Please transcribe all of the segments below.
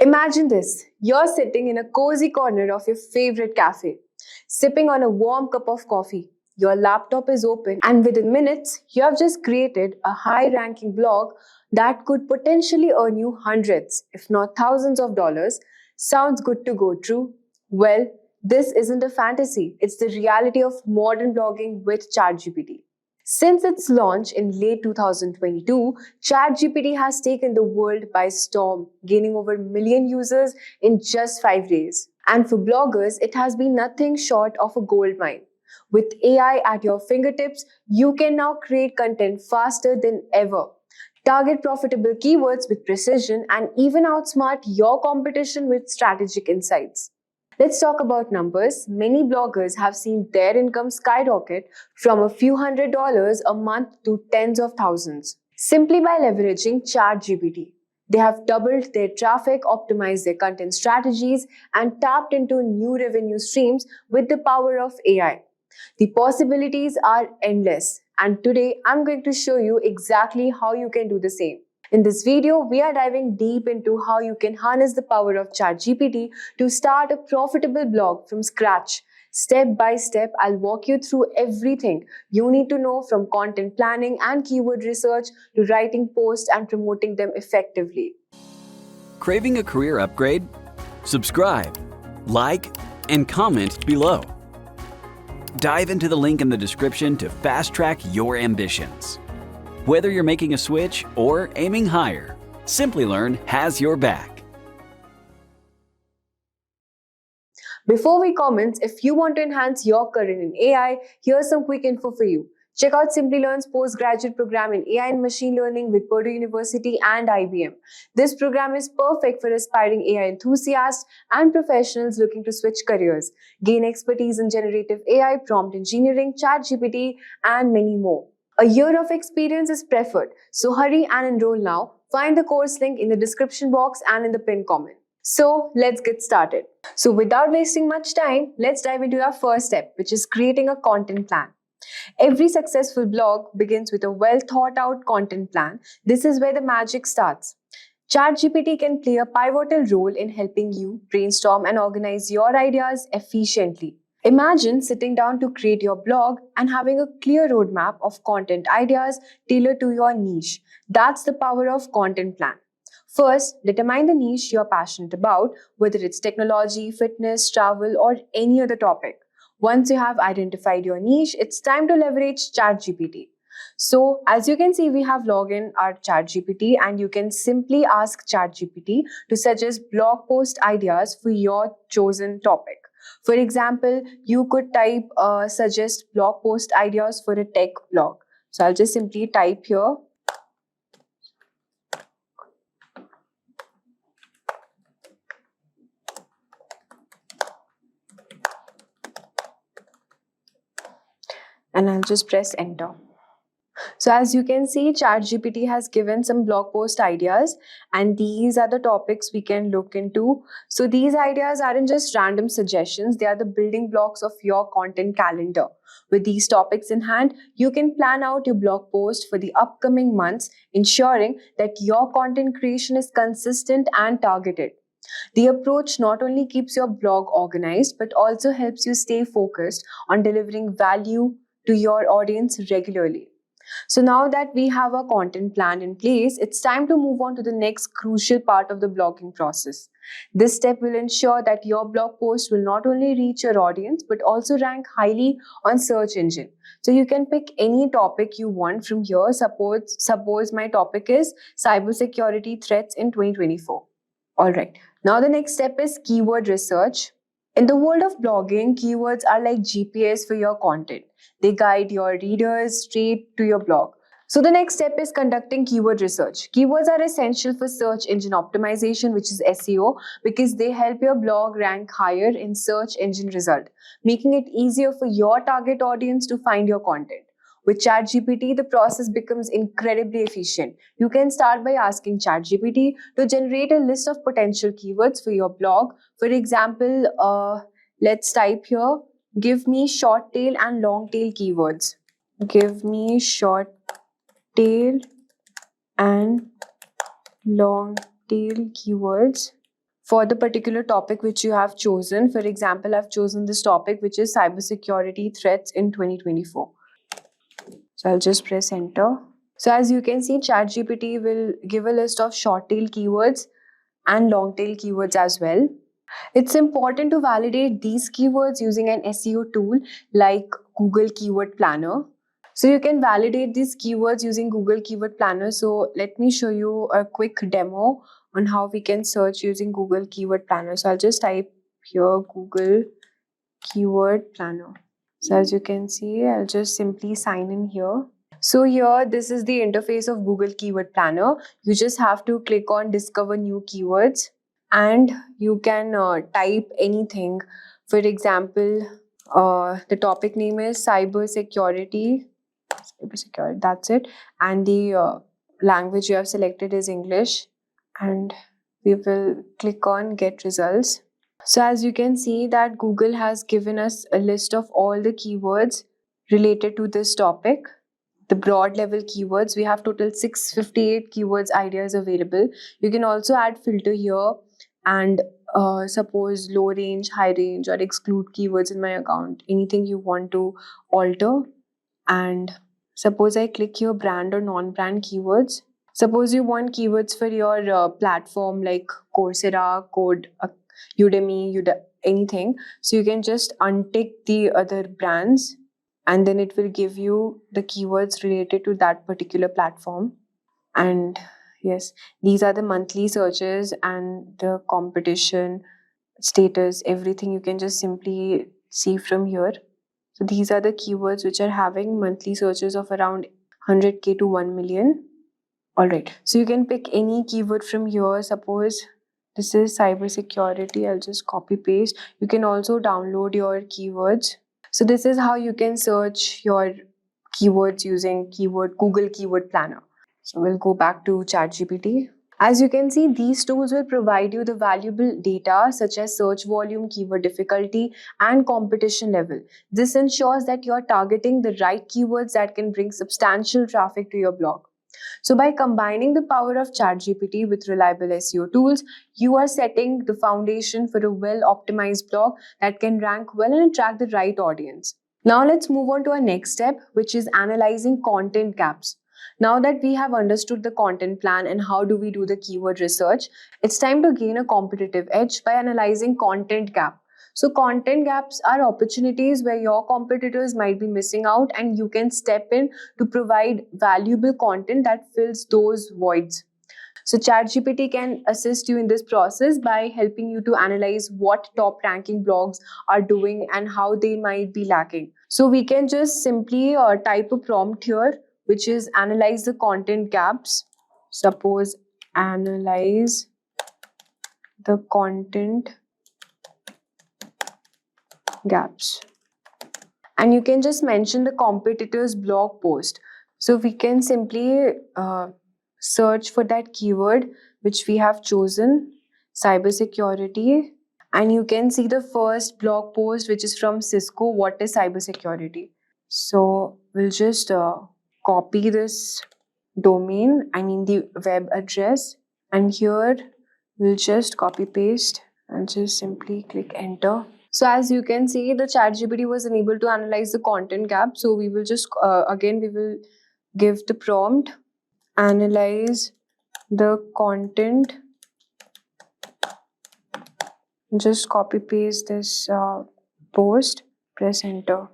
Imagine this. You're sitting in a cozy corner of your favorite cafe, sipping on a warm cup of coffee. Your laptop is open, and within minutes, you have just created a high ranking blog that could potentially earn you hundreds, if not thousands of dollars. Sounds good to go true? Well, this isn't a fantasy, it's the reality of modern blogging with ChatGPT. Since its launch in late 2022, ChatGPT has taken the world by storm, gaining over a million users in just 5 days. And for bloggers, it has been nothing short of a gold mine. With AI at your fingertips, you can now create content faster than ever. Target profitable keywords with precision and even outsmart your competition with strategic insights. Let's talk about numbers. Many bloggers have seen their income skyrocket from a few $100s a month to tens of thousands simply by leveraging ChatGPT. They have doubled their traffic, optimized their content strategies, and tapped into new revenue streams with the power of AI. The possibilities are endless, and today I'm going to show you exactly how you can do the same. In this video, we are diving deep into how you can harness the power of ChatGPT to start a profitable blog from scratch. Step by step, I'll walk you through everything you need to know, from content planning and keyword research to writing posts and promoting them effectively. Craving a career upgrade? Subscribe, like, and comment below. Dive into the link in the description to fast-track your ambitions. Whether you're making a switch or aiming higher, Simplilearn has your back. Before we comment, if you want to enhance your career in AI, here's some quick info for you. Check out Simplilearn's postgraduate program in AI and machine learning with Purdue University and IBM. This program is perfect for aspiring AI enthusiasts and professionals looking to switch careers, gain expertise in generative AI, prompt engineering, ChatGPT, and many more. A year of experience is preferred, so hurry and enroll now. Find the course link in the description box and in the pinned comment. So let's get started. So without wasting much time, let's dive into our first step, which is creating a content plan. Every successful blog begins with a well thought out content plan. This is where the magic starts. ChatGPT can play a pivotal role in helping you brainstorm and organize your ideas efficiently. Imagine sitting down to create your blog and having a clear roadmap of content ideas tailored to your niche. That's the power of content plan. First, determine the niche you're passionate about, whether it's technology, fitness, travel, or any other topic. Once you have identified your niche, it's time to leverage ChatGPT. So, as you can see, we have logged in our ChatGPT, and you can simply ask ChatGPT to suggest blog post ideas for your chosen topic. For example, you could type suggest blog post ideas for a tech blog. So I'll just simply type here. And I'll just press enter. So as you can see, ChatGPT has given some blog post ideas, and these are the topics we can look into. So these ideas aren't just random suggestions, they are the building blocks of your content calendar. With these topics in hand, you can plan out your blog post for the upcoming months, ensuring that your content creation is consistent and targeted. The approach not only keeps your blog organized, but also helps you stay focused on delivering value to your audience regularly. So now that we have our content plan in place, it's time to move on to the next crucial part of the blogging process. This step will ensure that your blog post will not only reach your audience, but also rank highly on search engine. So you can pick any topic you want from here. Suppose my topic is cybersecurity threats in 2024. All right. Now the next step is keyword research. In the world of blogging, keywords are like GPS for your content. They guide your readers straight to your blog. So the next step is conducting keyword research. Keywords are essential for search engine optimization, which is SEO, because they help your blog rank higher in search engine result, making it easier for your target audience to find your content. With ChatGPT, the process becomes incredibly efficient. You can start by asking ChatGPT to generate a list of potential keywords for your blog. For example, let's type here, give me short tail and long tail keywords. Give me short tail and long tail keywords for the particular topic which you have chosen. For example, I've chosen this topic, which is cybersecurity threats in 2024. So I'll just press enter. So as you can see, ChatGPT will give a list of short tail keywords and long tail keywords as well. It's important to validate these keywords using an SEO tool like Google Keyword Planner. So you can validate these keywords using Google Keyword Planner. So let me show you a quick demo on how we can search using Google Keyword Planner. So I'll just type here Google Keyword Planner. So as you can see, I'll just simply sign in here. So here, this is the interface of Google Keyword Planner. You just have to click on Discover New Keywords and you can type anything. For example, the topic name is cybersecurity. Cybersecurity, that's it. And the language you have selected is English. And we will click on Get Results. So as you can see that Google has given us a list of all the keywords related to this topic. The broad level keywords, we have total 658 keywords ideas available. You can also add filter here and suppose low range, high range, or exclude keywords in my account, anything you want to alter. And suppose I click here brand or non-brand keywords. Suppose you want keywords for your platform like Coursera, Udemy, anything. So you can just untick the other brands and then it will give you the keywords related to that particular platform. And yes, these are the monthly searches and the competition status, everything you can just simply see from here. So these are the keywords which are having monthly searches of around 100k to 1 million. Alright, so you can pick any keyword from here. Suppose this is cybersecurity. I'll just copy paste. You can also download your keywords. So this is how you can search your keywords using Google Keyword Planner. So we'll go back to ChatGPT. As you can see, these tools will provide you the valuable data such as search volume, keyword difficulty, and competition level. This ensures that you're targeting the right keywords that can bring substantial traffic to your blog. So by combining the power of ChatGPT with reliable SEO tools, you are setting the foundation for a well-optimized blog that can rank well and attract the right audience. Now let's move on to our next step, which is analyzing content gaps. Now that we have understood the content plan and how do we do the keyword research, it's time to gain a competitive edge by analyzing content gap. So content gaps are opportunities where your competitors might be missing out and you can step in to provide valuable content that fills those voids. So ChatGPT can assist you in this process by helping you to analyze what top ranking blogs are doing and how they might be lacking. So we can just simply type a prompt here, which is analyze the content gaps. Suppose analyze the content gaps. And you can just mention the competitor's blog post. So we can simply search for that keyword which we have chosen, cybersecurity. And you can see the first blog post, which is from Cisco, what is cybersecurity. So we'll just copy this domain, the web address. And here we'll just copy paste and just simply click enter. So as you can see, the ChatGPT was unable to analyze the content gap. So we will just, we will give the prompt, analyze the content. Just copy paste this post, press enter.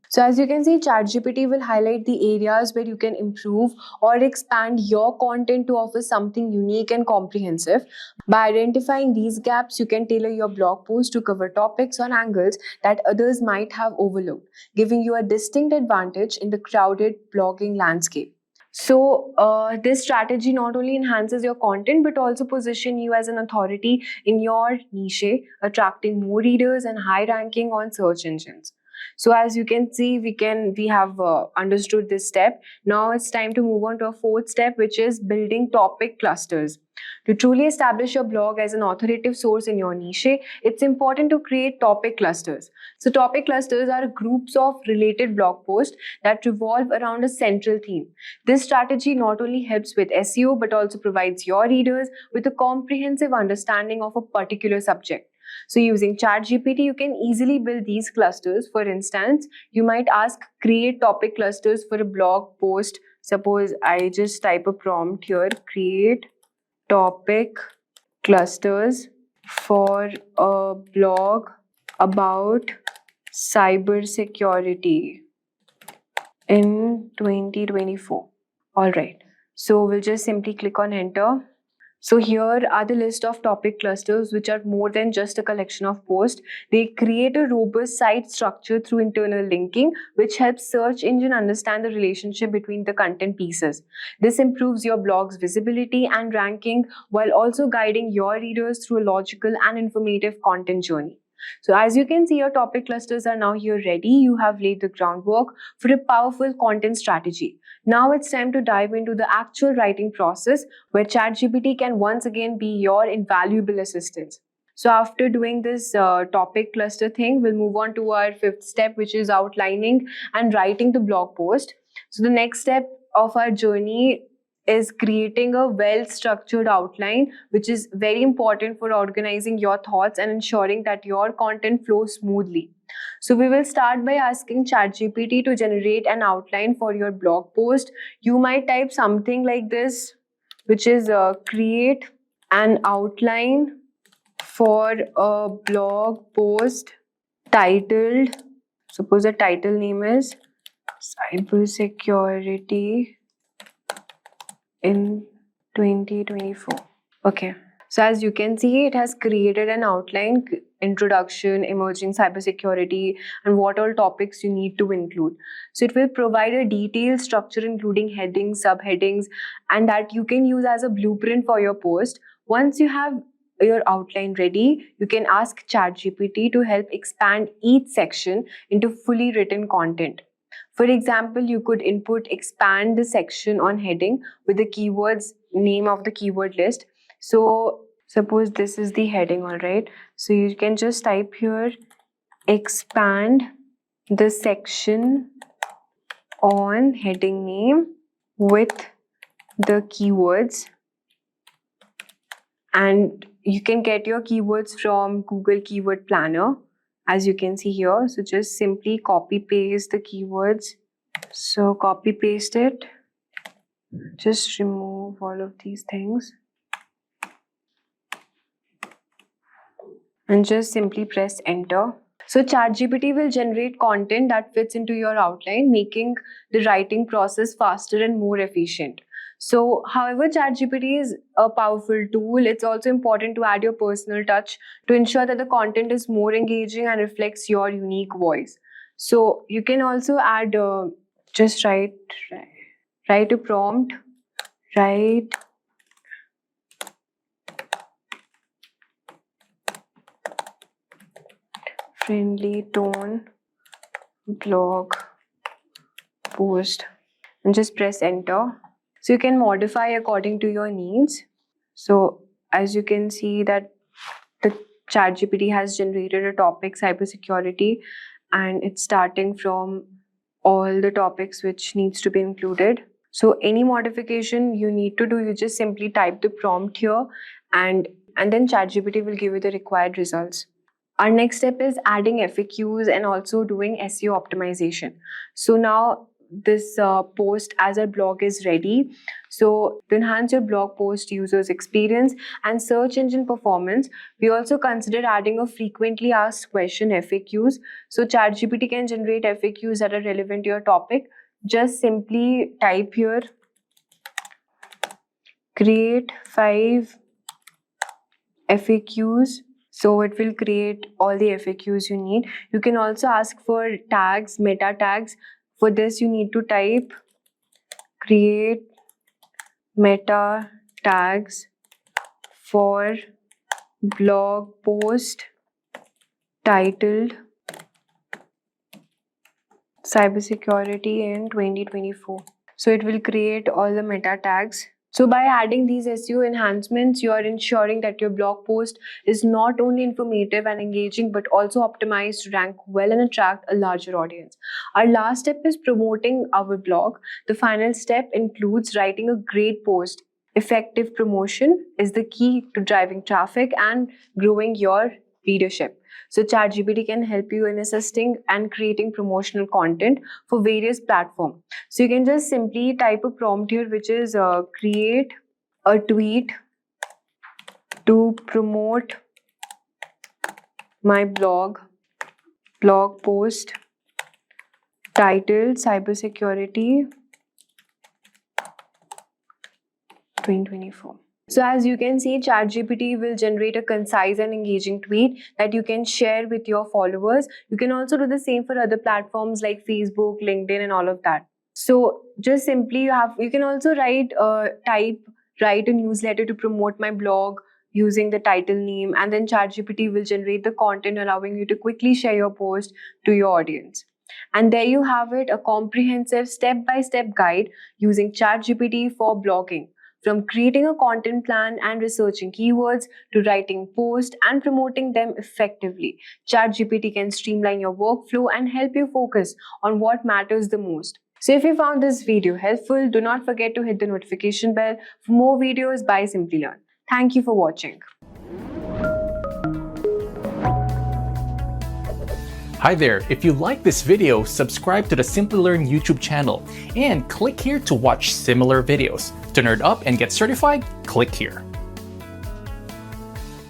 So as you can see, ChatGPT will highlight the areas where you can improve or expand your content to offer something unique and comprehensive. By identifying these gaps, you can tailor your blog post to cover topics or angles that others might have overlooked, giving you a distinct advantage in the crowded blogging landscape. So this strategy not only enhances your content but also position you as an authority in your niche, attracting more readers and high ranking on search engines. So as you can see, we have understood this step. Now it's time to move on to a fourth step, which is building topic clusters. To truly establish your blog as an authoritative source in your niche, it's important to create topic clusters. So topic clusters are groups of related blog posts that revolve around a central theme. This strategy not only helps with SEO but also provides your readers with a comprehensive understanding of a particular subject. So using ChatGPT, you can easily build these clusters. For instance, you might ask create topic clusters for a blog post. Suppose I just type a prompt here, create topic clusters for a blog about cybersecurity in 2024. All right. So we'll just simply click on enter. So here are the list of topic clusters, which are more than just a collection of posts. They create a robust site structure through internal linking, which helps search engine understand the relationship between the content pieces. This improves your blog's visibility and ranking while also guiding your readers through a logical and informative content journey. So as you can see, your topic clusters are now here ready. You have laid the groundwork for a powerful content strategy. Now it's time to dive into the actual writing process, where ChatGPT can once again be your invaluable assistant. So after doing this topic cluster thing, we'll move on to our fifth step, which is outlining and writing the blog post. So the next step of our journey is creating a well-structured outline, which is very important for organizing your thoughts and ensuring that your content flows smoothly. So we will start by asking ChatGPT to generate an outline for your blog post. You might type something like this, which is create an outline for a blog post titled, suppose the title name is Cybersecurity in 2024. Okay. So as you can see, it has created an outline, introduction, emerging cybersecurity, and what all topics you need to include. So it will provide a detailed structure, including headings, subheadings, and that you can use as a blueprint for your post. Once you have your outline ready, you can ask ChatGPT to help expand each section into fully written content. For example, you could input expand the section on heading with the keywords, name of the keyword list. So suppose this is the heading, all right. So you can just type here, expand the section on heading name with the keywords. And you can get your keywords from Google Keyword Planner, as you can see here. So just simply copy paste the keywords. So copy paste it. Just remove all of these things. And just simply press enter. So ChatGPT will generate content that fits into your outline, making the writing process faster and more efficient. So however ChatGPT is a powerful tool, it's also important to add your personal touch to ensure that the content is more engaging and reflects your unique voice. So you can also add, just write a prompt, write friendly tone blog post and just press enter. So you can modify according to your needs. So as you can see that the ChatGPT has generated a topic cybersecurity, and it's starting from all the topics which needs to be included. So any modification you need to do, you just simply type the prompt here, and then ChatGPT will give you the required results. Our next step is adding FAQs and also doing SEO optimization. So now this post as a blog is ready. So to enhance your blog post users experience and search engine performance, we also consider adding a frequently asked question FAQs. So ChatGPT can generate FAQs that are relevant to your topic. Just simply type here, create 5 FAQs. So it will create all the FAQs you need. You can also ask for tags, meta tags. For this, you need to type create meta tags for blog post titled cybersecurity in 2024. So it will create all the meta tags. So by adding these SEO enhancements, you are ensuring that your blog post is not only informative and engaging, but also optimized to rank well and attract a larger audience. Our last step is promoting our blog. The final step includes writing a great post. Effective promotion is the key to driving traffic and growing your readership. So ChatGPT can help you in assisting and creating promotional content for various platforms. So you can just simply type a prompt here, which is create a tweet to promote my blog post titled Cybersecurity 2024. So as you can see, ChatGPT will generate a concise and engaging tweet that you can share with your followers. You can also do the same for other platforms like Facebook, LinkedIn, and all of that. So just simply you can also write a newsletter to promote my blog using the title name, and then ChatGPT will generate the content allowing you to quickly share your post to your audience. And there you have it, a comprehensive step-by-step guide using ChatGPT for blogging. From creating a content plan and researching keywords to writing posts and promoting them effectively, ChatGPT can streamline your workflow and help you focus on what matters the most. So if you found this video helpful, do not forget to hit the notification bell for more videos by Simplilearn. Thank you for watching. Hi there, if you like this video, subscribe to the Simplilearn YouTube channel and click here to watch similar videos. To nerd up and get certified, click here.